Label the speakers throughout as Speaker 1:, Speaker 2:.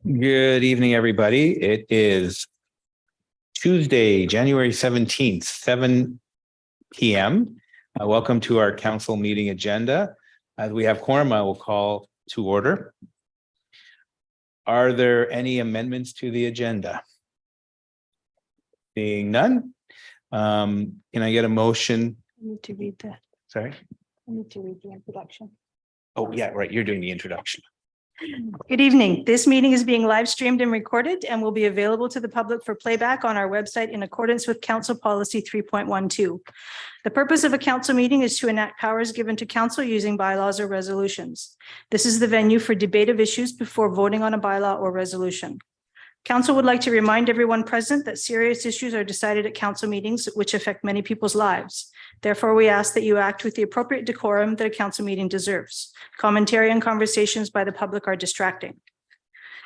Speaker 1: Good evening, everybody. It is Tuesday, January 17th, 7 p.m. Welcome to our council meeting agenda. As we have quorum, I will call to order. Are there any amendments to the agenda? Being none, can I get a motion?
Speaker 2: I need to read the,
Speaker 1: Sorry.
Speaker 2: I need to read the introduction.
Speaker 1: Oh, yeah, right. You're doing the introduction.
Speaker 2: Good evening. This meeting is being live streamed and recorded and will be available to the public for playback on our website in accordance with Council Policy 3.12. The purpose of a council meeting is to enact powers given to council using bylaws or resolutions. This is the venue for debate of issues before voting on a bylaw or resolution. Council would like to remind everyone present that serious issues are decided at council meetings which affect many people's lives. Therefore, we ask that you act with the appropriate decorum that a council meeting deserves. Commentary and conversations by the public are distracting.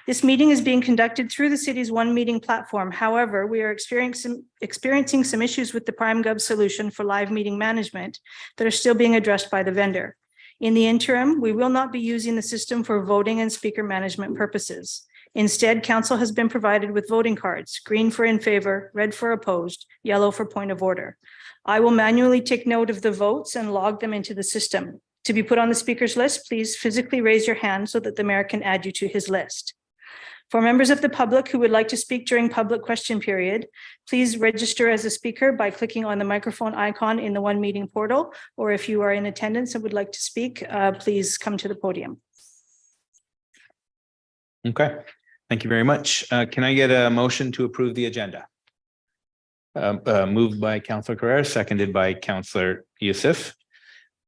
Speaker 2: This meeting is being conducted through the city's One Meeting platform. However, we are experiencing some issues with the PrimeGov solution for live meeting management that are still being addressed by the vendor. In the interim, we will not be using the system for voting and speaker management purposes. Instead, council has been provided with voting cards, green for in favor, red for opposed, yellow for point of order. I will manually take note of the votes and log them into the system. To be put on the speaker's list, please physically raise your hand so that the mayor can add you to his list. For members of the public who would like to speak during public question period, please register as a speaker by clicking on the microphone icon in the One Meeting portal, or if you are in attendance and would like to speak, please come to the podium.
Speaker 1: Okay, thank you very much. Can I get a motion to approve the agenda? Moved by Councillor Carrera, seconded by Councillor Youssef.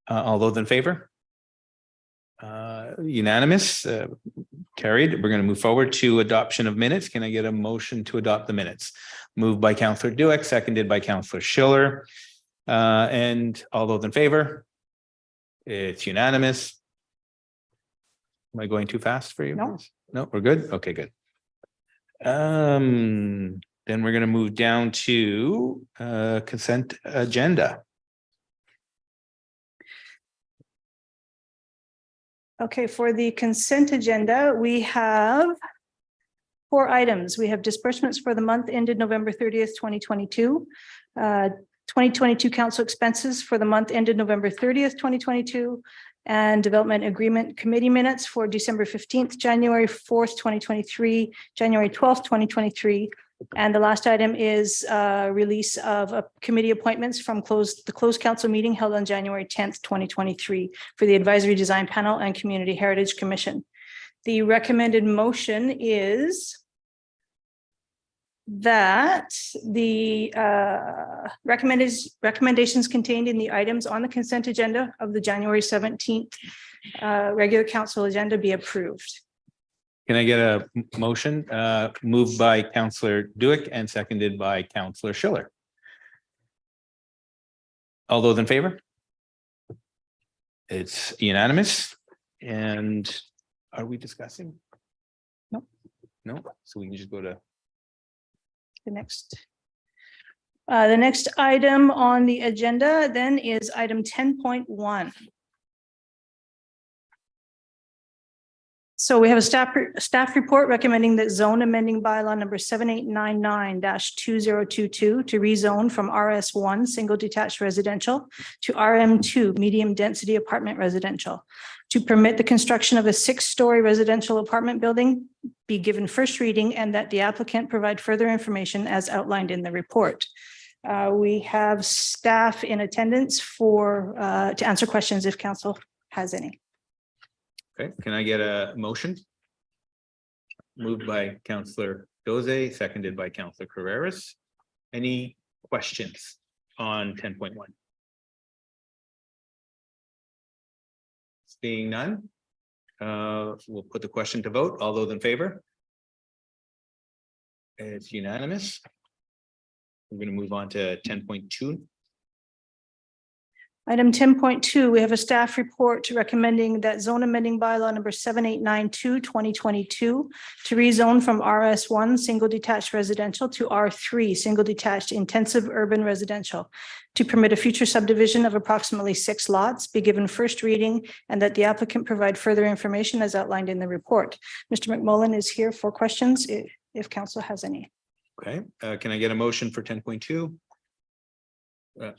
Speaker 1: All those in favor? Unanimous, carried. We're going to move forward to adoption of minutes. Can I get a motion to adopt the minutes? Moved by Councillor Dueck, seconded by Councillor Schiller. And all those in favor? It's unanimous. Am I going too fast for you?
Speaker 2: No.
Speaker 1: No, we're good. Okay, good. Then we're going to move down to consent agenda.
Speaker 2: Okay, for the consent agenda, we have 4 items. We have disbursements for the month ended November 30th, 2022. 2022 council expenses for the month ended November 30th, 2022. And development agreement committee minutes for December 15th, January 4th, 2023, January 12th, 2023. And the last item is release of committee appointments from the closed council meeting held on January 10th, 2023 for the Advisory Design Panel and Community Heritage Commission. The recommended motion is that the recommendations contained in the items on the consent agenda of the January 17th regular council agenda be approved.
Speaker 1: Can I get a motion moved by Councillor Dueck and seconded by Councillor Schiller? All those in favor? It's unanimous. And are we discussing?
Speaker 2: No.
Speaker 1: No, so we can just go to
Speaker 2: The next item on the agenda then is item 10.1. So we have a staff report recommending that zone amending bylaw number 7899-2022 to rezone from RS1 single detached residential to RM2 medium density apartment residential to permit the construction of a 6-story residential apartment building be given first reading, and that the applicant provide further information as outlined in the report. We have staff in attendance to answer questions if council has any.
Speaker 1: Okay, can I get a motion? Moved by Counselor Doze, seconded by Counselor Carreras. Any questions on 10.1? Seeing none, we'll put the question to vote. All those in favor? It's unanimous. We're going to move on to 10.2.
Speaker 2: Item 10.2, we have a staff report recommending that zone amending bylaw number 7892/2022 to rezone from RS1 single detached residential to R3 single detached intensive urban residential to permit a future subdivision of approximately 6 lots be given first reading, and that the applicant provide further information as outlined in the report. Mr. McMullen is here for questions if council has any.
Speaker 1: Okay, can I get a motion for 10.2?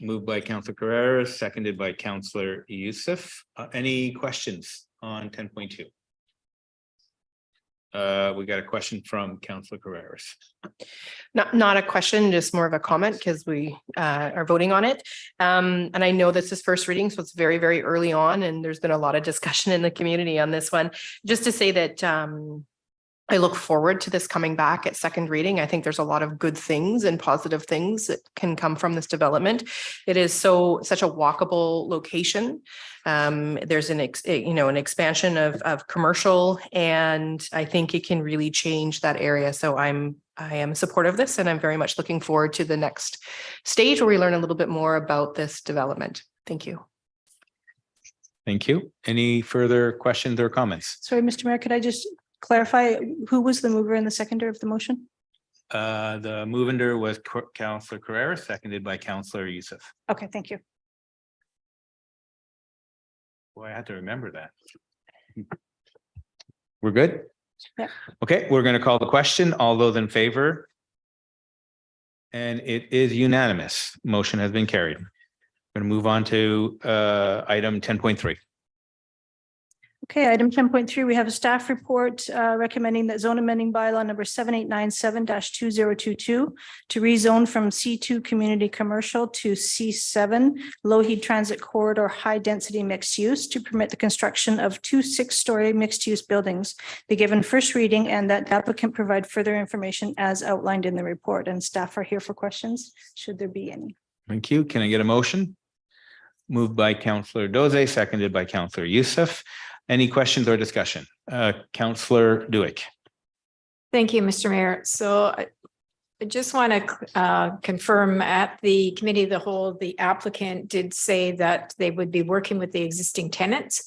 Speaker 1: Moved by Counselor Carreras, seconded by Counselor Youssef. Any questions on 10.2? We got a question from Counselor Carreras.
Speaker 3: Not a question, just more of a comment because we are voting on it. And I know this is first reading, so it's very, very early on, and there's been a lot of discussion in the community on this one. Just to say that I look forward to this coming back at second reading. I think there's a lot of good things and positive things that can come from this development. It is such a walkable location. There's an expansion of commercial, and I think it can really change that area. So I am supportive of this, and I'm very much looking forward to the next stage where we learn a little bit more about this development. Thank you.
Speaker 1: Thank you. Any further questions or comments?
Speaker 2: Sorry, Mr. Mayor, could I just clarify who was the mover and the seconder of the motion?
Speaker 1: The movender was Counselor Carreras, seconded by Counselor Youssef.
Speaker 2: Okay, thank you.
Speaker 1: Boy, I had to remember that. We're good?
Speaker 2: Yeah.
Speaker 1: Okay, we're going to call the question. All those in favor? And it is unanimous. Motion has been carried. We're going to move on to item 10.3.
Speaker 2: Okay, item 10.3, we have a staff report recommending that zone amending bylaw number 7897-2022 to rezone from C2 community commercial to C7 low-heat transit corridor high-density mixed use to permit the construction of 2 6-story mixed-use buildings be given first reading, and that the applicant provide further information as outlined in the report. And staff are here for questions, should there be any.
Speaker 1: Thank you. Can I get a motion? Moved by Counselor Doze, seconded by Counselor Youssef. Any questions or discussion? Counselor Duick.
Speaker 4: Thank you, Mr. Mayor. So I just want to confirm at the committee of the whole, the applicant did say that they would be working with the existing tenants,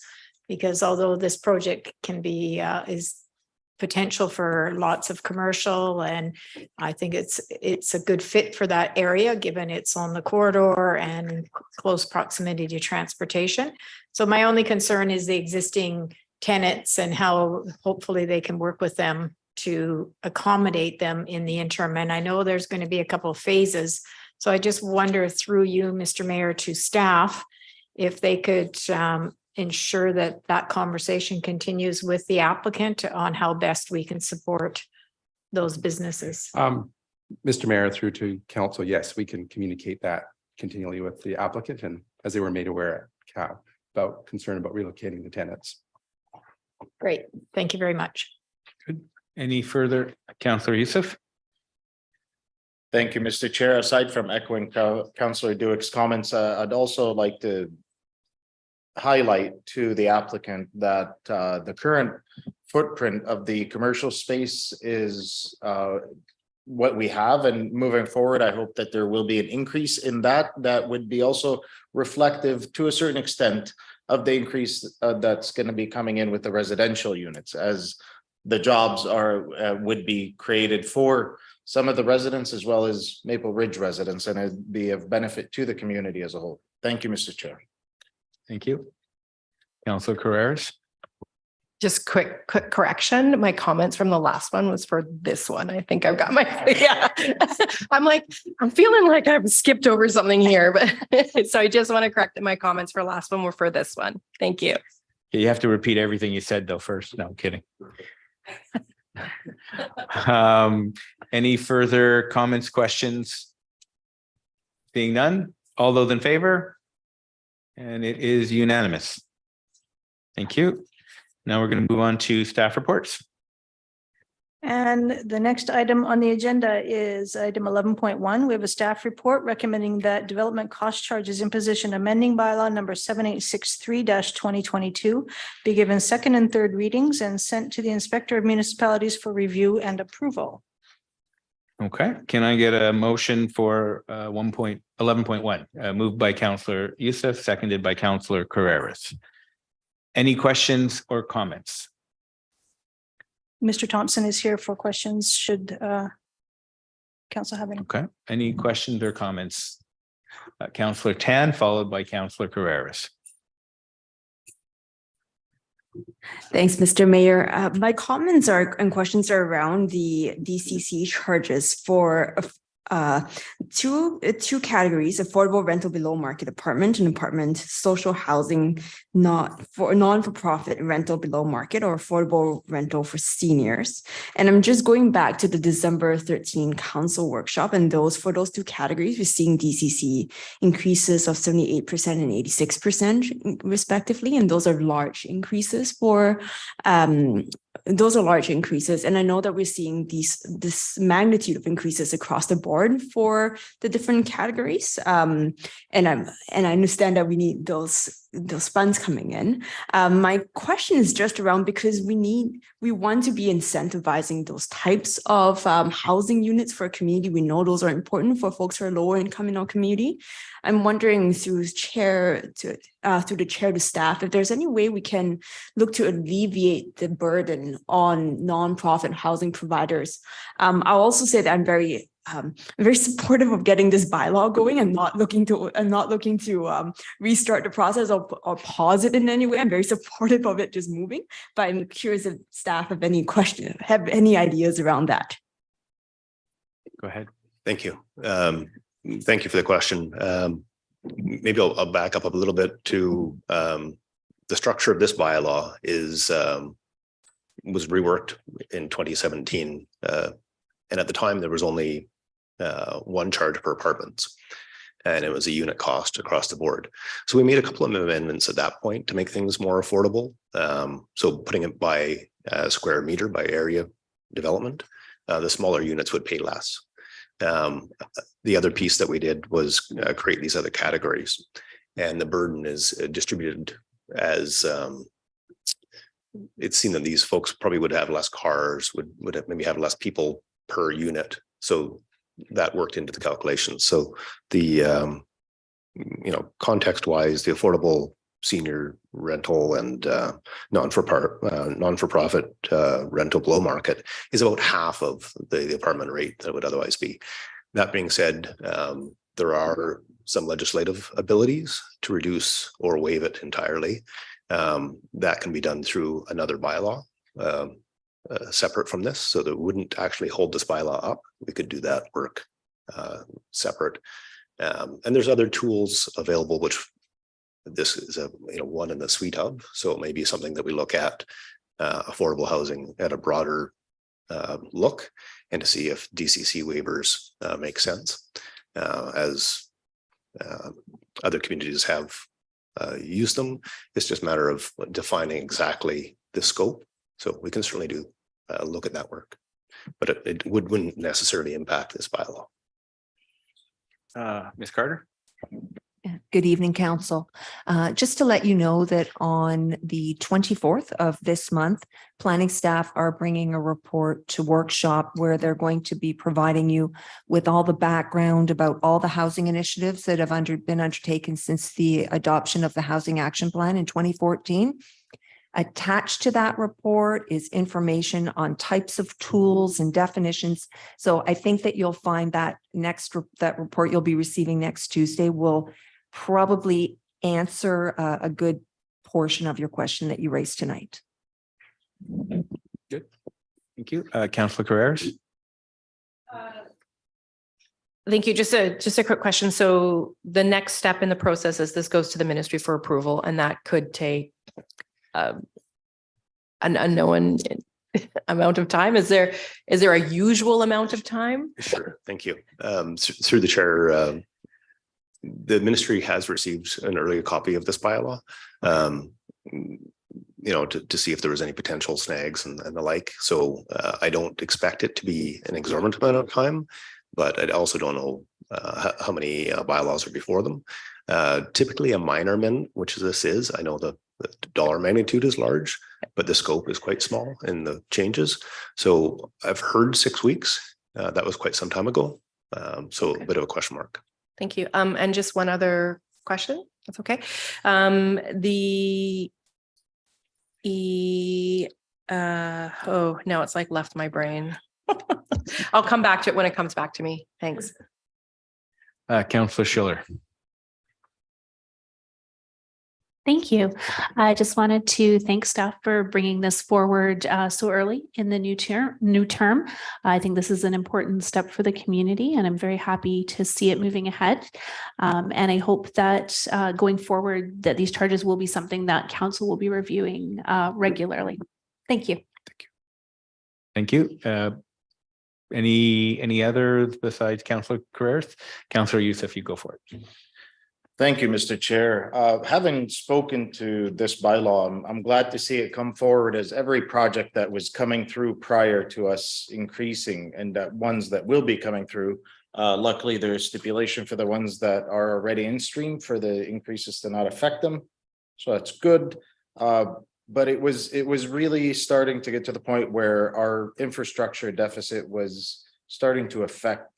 Speaker 4: because although this project can be is potential for lots of commercial, and I think it's a good fit for that area, given it's on the corridor and in close proximity to transportation. So my only concern is the existing tenants and how hopefully they can work with them to accommodate them in the interim. And I know there's going to be a couple of phases. So I just wonder through you, Mr. Mayor, to staff, if they could ensure that that conversation continues with the applicant on how best we can support those businesses.
Speaker 5: Mr. Mayor, through to council, yes, we can communicate that continually with the applicant, and as they were made aware at CAB about concern about relocating the tenants.
Speaker 4: Great. Thank you very much.
Speaker 1: Good. Any further? Counselor Youssef?
Speaker 6: Thank you, Mr. Chair. Aside from echoing Councillor Duick's comments, I'd also like to highlight to the applicant that the current footprint of the commercial space is what we have, and moving forward, I hope that there will be an increase in that would be also reflective to a certain extent of the increase that's going to be coming in with the residential units, as the jobs would be created for some of the residents as well as Maple Ridge residents, and it'd be of benefit to the community as a whole. Thank you, Mr. Chair.
Speaker 1: Thank you. Counselor Carreras?
Speaker 3: Just quick correction. My comments from the last one was for this one. I think I've got my, yeah. I'm feeling like I've skipped over something here, but so I just want to correct that my comments for last one were for this one. Thank you.
Speaker 1: You have to repeat everything you said though first. No, I'm kidding. Any further comments, questions? Being none, all those in favor? And it is unanimous. Thank you. Now we're going to move on to staff reports.
Speaker 2: And the next item on the agenda is item 11.1. We have a staff report recommending that development cost charges imposition amending bylaw number 7863-2022 be given second and third readings and sent to the Inspector of Municipalities for review and approval.
Speaker 1: Okay, can I get a motion for 11.1? Moved by Councillor Youssef, seconded by Councillor Carreras. Any questions or comments?
Speaker 2: Mr. Thompson is here for questions. Should council have any?
Speaker 1: Okay, any questions or comments? Councillor Tan, followed by Councillor Carreras.
Speaker 7: Thanks, Mr. Mayor. My comments and questions are around the DCC charges for two categories: affordable rental below market apartment and apartment social housing, non-for-profit rental below market, or affordable rental for seniors. And I'm just going back to the December 13 council workshop, and for those two categories, we're seeing DCC increases of 78% and 86% respectively, and those are large increases and I know that we're seeing this magnitude of increases across the board for the different categories. And I understand that we need those funds coming in. My question is just around, because we want to be incentivizing those types of housing units for a community. We know those are important for folks who are lower income in our community. I'm wondering through the chair to staff, if there's any way we can look to alleviate the burden on nonprofit housing providers. I'll also say that I'm very supportive of getting this bylaw going. I'm not looking to restart the process or pause it in any way. I'm very supportive of it just moving, but I'm curious if staff have any ideas around that.
Speaker 1: Go ahead.
Speaker 8: Thank you. Thank you for the question. Maybe I'll back up a little bit to the structure of this bylaw was reworked in 2017. And at the time, there was only one charge per apartments, and it was a unit cost across the board. So we made a couple of amendments at that point to make things more affordable. So putting it by square meter by area development, the smaller units would pay less. The other piece that we did was create these other categories, and the burden is distributed as it's seen that these folks probably would have less cars, would maybe have less people per unit. So that worked into the calculation. So the, context wise, the affordable senior rental and non-for-profit rental below market is about half of the apartment rate that would otherwise be. That being said, there are some legislative abilities to reduce or waive it entirely. That can be done through another bylaw separate from this, so that it wouldn't actually hold this bylaw up. We could do that work separate. And there's other tools available, which this is one in the suite of. So it may be something that we look at affordable housing at a broader look, and to see if DCC waivers make sense, as other communities have used them. It's just a matter of defining exactly the scope. So we can certainly do look at that work, but it wouldn't necessarily impact this bylaw.
Speaker 1: Ms. Carter?
Speaker 9: Good evening, Council. Just to let you know that on the 24th of this month, planning staff are bringing a report to workshop where they're going to be providing you with all the background about all the housing initiatives that have been undertaken since the adoption of the Housing Action Plan in 2014. Attached to that report is information on types of tools and definitions. So I think that you'll find that that report you'll be receiving next Tuesday will probably answer a good portion of your question that you raised tonight.
Speaker 1: Good. Thank you. Councillor Carreras?
Speaker 3: Thank you. Just a quick question. So the next step in the process is this goes to the ministry for approval, and that could take an unknown amount of time. Is there a usual amount of time?
Speaker 8: Sure. Thank you. Through the chair, the ministry has received an earlier copy of this bylaw. to see if there was any potential snags and the like. So I don't expect it to be an exorbitant amount of time, but I also don't know how many bylaws are before them. Typically a minor amendment, which this is, I know the dollar magnitude is large, but the scope is quite small in the changes. So I've heard 6 weeks. That was quite some time ago. So a bit of a question mark.
Speaker 3: Thank you. And just one other question. That's okay. Now it's like left my brain. I'll come back to it when it comes back to me. Thanks.
Speaker 1: Councillor Schiller.
Speaker 10: Thank you. I just wanted to thank staff for bringing this forward so early in the new term. I think this is an important step for the community, and I'm very happy to see it moving ahead. And I hope that going forward, that these charges will be something that council will be reviewing regularly. Thank you.
Speaker 1: Thank you. Any others besides Councillor Carreras? Councillor Youssef, you go for it.
Speaker 6: Thank you, Mr. Chair. Having spoken to this bylaw, I'm glad to see it come forward, as every project that was coming through prior to us increasing, and that ones that will be coming through. Luckily, there's stipulation for the ones that are already in stream for the increases to not affect them. So that's good. But it was really starting to get to the point where our infrastructure deficit was starting to affect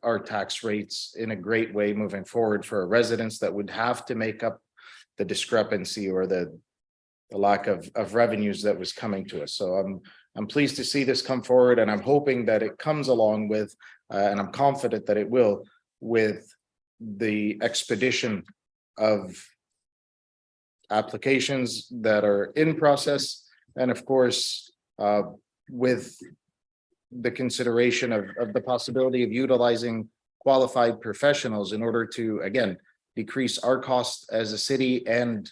Speaker 6: our tax rates in a great way moving forward for our residents that would have to make up the discrepancy or the lack of revenues that was coming to us. So I'm pleased to see this come forward, and I'm hoping that it comes along with, and I'm confident that it will, with the expedition of applications that are in process, and of course, with the consideration of the possibility of utilizing qualified professionals in order to, again, decrease our costs as a city and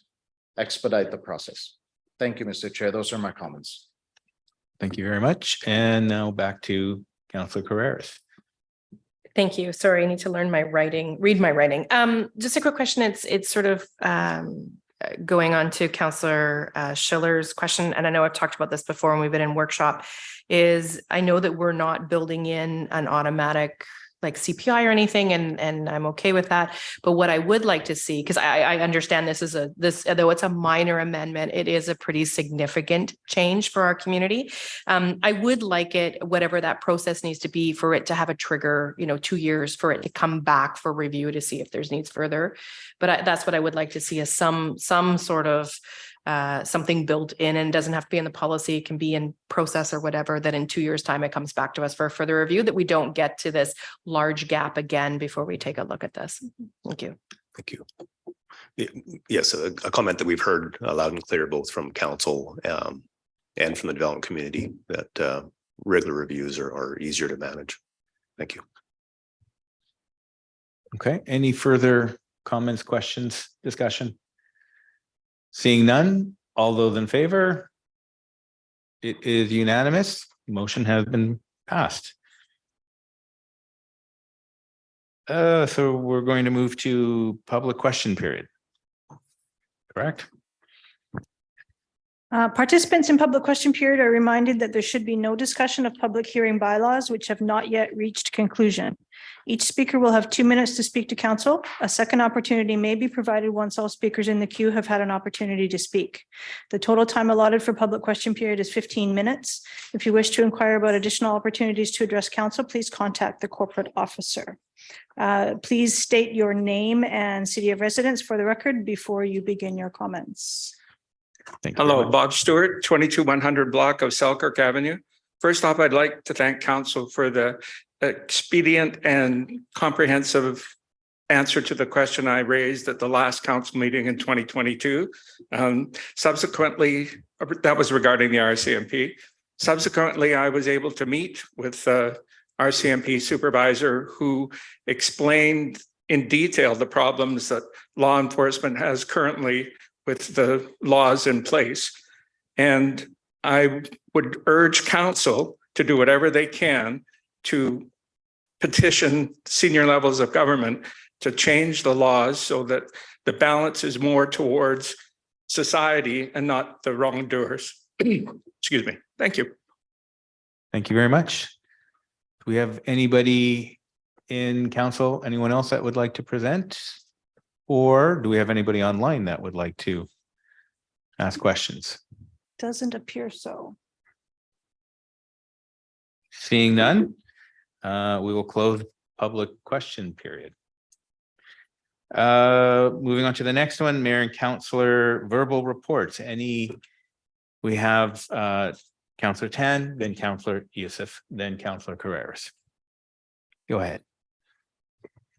Speaker 6: expedite the process. Thank you, Mr. Chair. Those are my comments.
Speaker 1: Thank you very much. And now back to Councillor Carreras.
Speaker 3: Thank you. Sorry, I need to learn my writing, read my writing. Just a quick question. It's sort of going on to Councillor Schiller's question, and I know I've talked about this before when we've been in workshop, is I know that we're not building in an automatic like CPI or anything, and I'm okay with that. But what I would like to see, because I understand this is though it's a minor amendment, it is a pretty significant change for our community. I would like it, whatever that process needs to be, for it to have a trigger, 2 years for it to come back for review to see if there's needs further. But that's what I would like to see, is some sort of something built in, and doesn't have to be in the policy, it can be in process or whatever, that in 2 years' time it comes back to us for a further review, that we don't get to this large gap again before we take a look at this. Thank you.
Speaker 8: Thank you. Yes, a comment that we've heard loud and clear, both from council and from the development community, that regular reviews are easier to manage. Thank you.
Speaker 1: Okay, any further comments, questions, discussion? Seeing none, all those in favor? It is unanimous. Motion has been passed. So we're going to move to public question period. Correct?
Speaker 2: Participants in public question period are reminded that there should be no discussion of public hearing bylaws which have not yet reached conclusion. Each speaker will have 2 minutes to speak to council. A second opportunity may be provided once all speakers in the queue have had an opportunity to speak. The total time allotted for public question period is 15 minutes. If you wish to inquire about additional opportunities to address council, please contact the corporate officer. Please state your name and city of residence for the record before you begin your comments.
Speaker 1: Thank you.
Speaker 11: Hello, Bob Stewart, 22100 block of Selkirk Avenue. First off, I'd like to thank council for the expedient and comprehensive answer to the question I raised at the last council meeting in 2022. Subsequently, that was regarding the RCMP. Subsequently, I was able to meet with RCMP supervisor, who explained in detail the problems that law enforcement has currently with the laws in place. And I would urge council to do whatever they can to petition senior levels of government to change the laws so that the balance is more towards society and not the wrongdoers. Excuse me. Thank you.
Speaker 1: Thank you very much. Do we have anybody in council, anyone else that would like to present? Or do we have anybody online that would like to ask questions?
Speaker 2: Doesn't appear so.
Speaker 1: Seeing none, we will close public question period. Moving on to the next one, Mayor and Councillor verbal reports. We have Councillor Tan, then Councillor Youssef, then Councillor Carreras. Go ahead.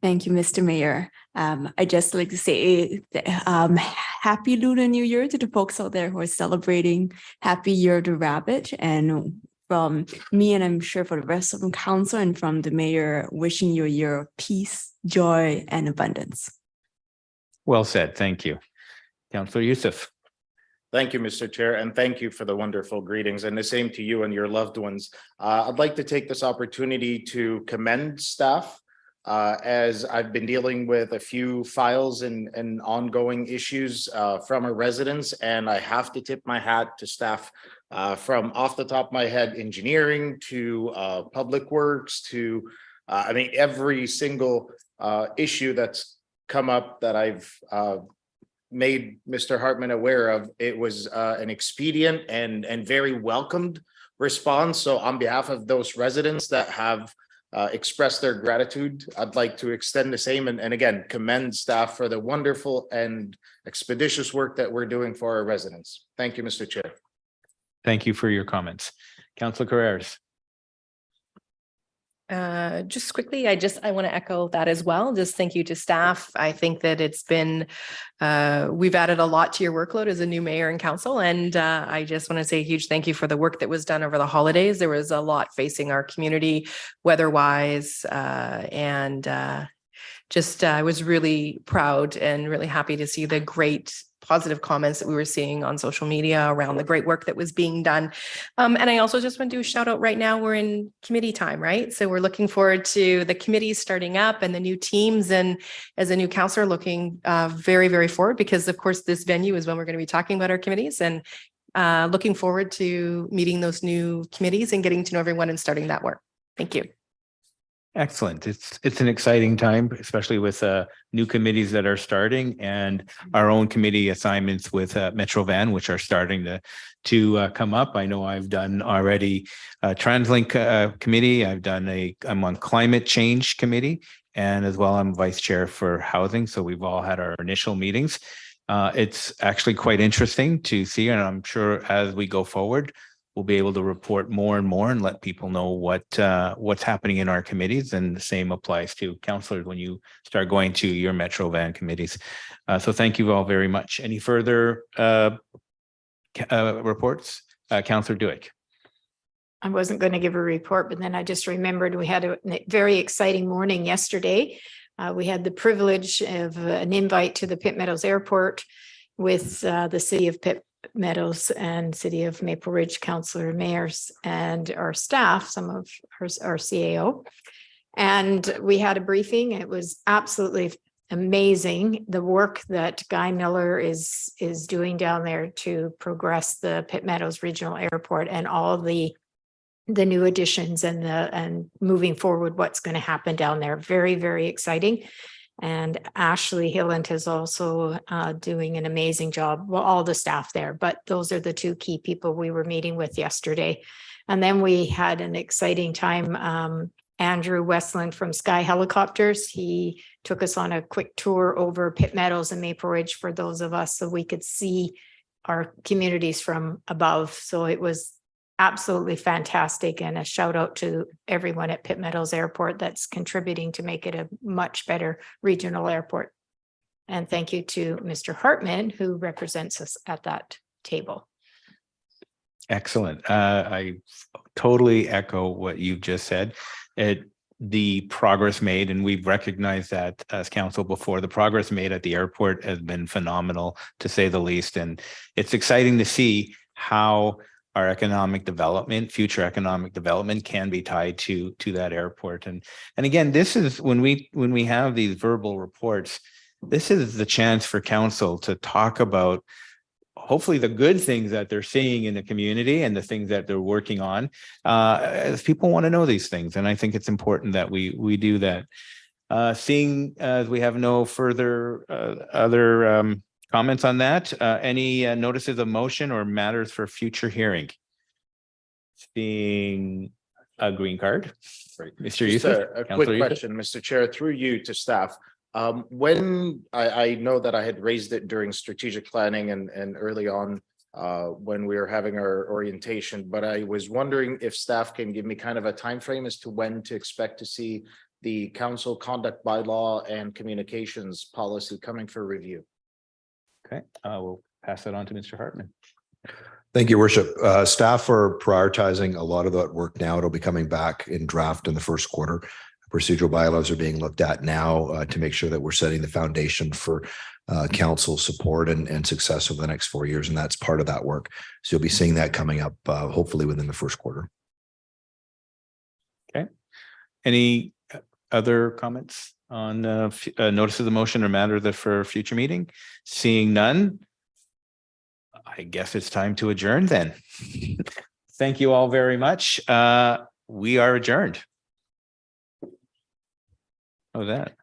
Speaker 7: Thank you, Mr. Mayor. I just like to say happy Lunar New Year to the folks out there who are celebrating. Happy Year to Rabbit. And from me, and I'm sure for the rest of the council and from the mayor, wishing you a year of peace, joy, and abundance.
Speaker 1: Well said. Thank you. Councillor Youssef.
Speaker 6: Thank you, Mr. Chair, and thank you for the wonderful greetings, and the same to you and your loved ones. I'd like to take this opportunity to commend staff as I've been dealing with a few files and ongoing issues from our residents, and I have to tip my hat to staff from off the top of my head, engineering to public works to, I mean, every single issue that's come up that I've made Mr. Hartman aware of. It was an expedient and very welcomed response. So on behalf of those residents that have expressed their gratitude, I'd like to extend the same and again, commend staff for the wonderful and expeditious work that we're doing for our residents. Thank you, Mr. Chair.
Speaker 1: Thank you for your comments. Councillor Carreras.
Speaker 3: Just quickly, I want to echo that as well. Just thank you to staff. I think that it's been, we've added a lot to your workload as a new mayor and council. And I just want to say a huge thank you for the work that was done over the holidays. There was a lot facing our community weather-wise. I was really proud and really happy to see the great positive comments that we were seeing on social media around the great work that was being done. And I also just want to do a shout out right now. We're in committee time, right? So we're looking forward to the committees starting up and the new teams. And as a new councillor, looking very, very forward, because of course, this venue is when we're going to be talking about our committees, and looking forward to meeting those new committees and getting to know everyone and starting that work. Thank you.
Speaker 1: Excellent. It's an exciting time, especially with new committees that are starting and our own committee assignments with Metrovan, which are starting to come up. I know I've done already a TransLink committee. I'm on climate change committee, and as well, I'm vice chair for housing. So we've all had our initial meetings. It's actually quite interesting to see, and I'm sure as we go forward, we'll be able to report more and more and let people know what's happening in our committees. And the same applies to councillors when you start going to your Metrovan committees. So thank you all very much. Any further reports? Councillor Duick.
Speaker 4: I wasn't going to give a report, but then I just remembered we had a very exciting morning yesterday. We had the privilege of an invite to the Pitt Meadows Airport with the city of Pitt Meadows and City of Maple Ridge councillor mayors and our staff, some of our CAO. And we had a briefing. It was absolutely amazing, the work that Guy Miller is doing down there to progress the Pitt Meadows Regional Airport and all the new additions and moving forward, what's going to happen down there. Very, very exciting. And Ashley Hilland is also doing an amazing job. Well, all the staff there, but those are the two key people we were meeting with yesterday. And then we had an exciting time. Andrew Westland from Sky Helicopters, he took us on a quick tour over Pitt Meadows and Maple Ridge for those of us so we could see our communities from above. So it was absolutely fantastic, and a shout out to everyone at Pitt Meadows Airport that's contributing to make it a much better regional airport. And thank you to Mr. Hartman, who represents us at that table.
Speaker 1: Excellent. I totally echo what you've just said. The progress made, and we've recognized that as council before, the progress made at the airport has been phenomenal, to say the least. And it's exciting to see how our future economic development can be tied to that airport. And again, this is when we have these verbal reports, this is the chance for council to talk about hopefully the good things that they're seeing in the community and the things that they're working on. As people want to know these things, and I think it's important that we do that. Seeing we have no further other comments on that, any notices of motion or matters for future hearing? Seeing a green card. Mr.
Speaker 6: Just
Speaker 1: Youssef.
Speaker 6: a
Speaker 1: Councillor
Speaker 6: quick
Speaker 1: Youssef.
Speaker 6: question, Mr. Chair, through you to staff. When I know that I had raised it during strategic planning and early on when we were having our orientation, but I was wondering if staff can give me kind of a time frame as to when to expect to see the council conduct bylaw and communications policy coming for review.
Speaker 1: Okay, we'll pass that on to Mr. Hartman.
Speaker 12: Thank you, Worship. Staff are prioritizing a lot of that work now. It'll be coming back in draft in the first quarter. Procedural bylaws are being looked at now to make sure that we're setting the foundation for council support and success over the next 4 years. And that's part of that work. So you'll be seeing that coming up hopefully within the first quarter.
Speaker 1: Okay. Any other comments on notice of the motion or matter that for future meeting? Seeing none, I guess it's time to adjourn then. Thank you all very much. We are adjourned. Oh, that.